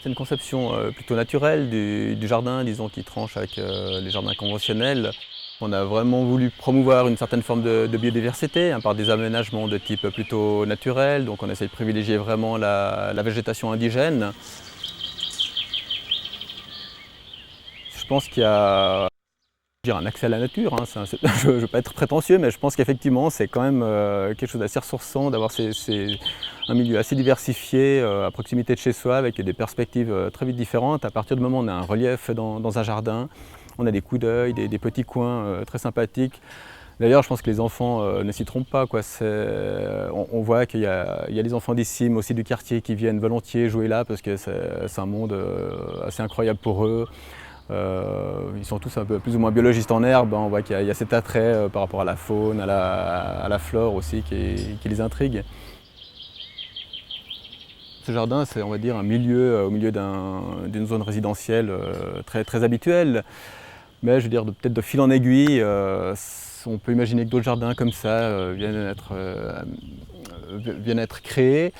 C'est une conception plutôt naturelle du jardin, disons, qui tranche avec les jardins conventionnels. On a vraiment voulu promouvoir une certaine forme de biodiversité par des aménagements de type plutôt naturel. Donc on essaie de privilégier vraiment la végétation indigène. Je pense qu'il y a un accès à la nature, hein. Je ne veux pas être prétentieux, mais je pense qu'effectivement c'est quand même quelque chose d'assez ressourçant d'avoir un milieu assez diversifié à proximité de chez soi avec des perspectives très vite différentes. À partir du moment où on a un relief dans un jardin, on a des coups d'œil, des petits coins très sympathiques. D'ailleurs, je pense que les enfants ne s'y trompent pas, quoi. On voit qu'il y a les enfants d'ici, mais aussi du quartier, qui viennent volontiers jouer là parce que c'est un monde assez incroyable pour eux. Ils sont tous un peu plus ou moins biologistes en herbe. On voit qu'il y a cet attrait par rapport à la faune, à la flore aussi qui les intrigue. Ce jardin, c'est, on va dire, un milieu au milieu d'une zone résidentielle très habituelle. Mais je veux dire, peut-être de fil en aiguille, on peut imaginer que d'autres jardins comme ça viennent être créés.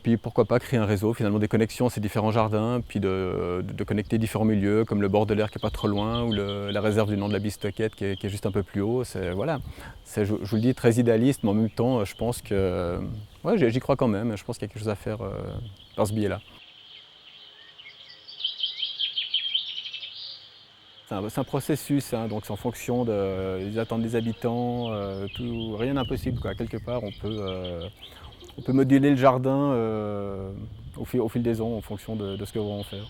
Puis pourquoi pas créer un réseau, finalement des connexions à ces différents jardins, puis de connecter différents milieux, comme le bord de l'air qui n'est pas trop loin, ou la réserve du Nant de la Bistoquette qui est juste un peu plus haut. Voilà. Je vous le dis, très idéaliste, mais en même temps, je pense que... Ouais, j'y crois quand même, je pense qu'il y a quelque chose à faire par ce biais-là. C'est un processus, hein, donc c'est en fonction des attentes des habitants, rien n'est impossible, quoi. Quelque part, on peut moduler le jardin au fil des ans en fonction de ce que l'on va en faire.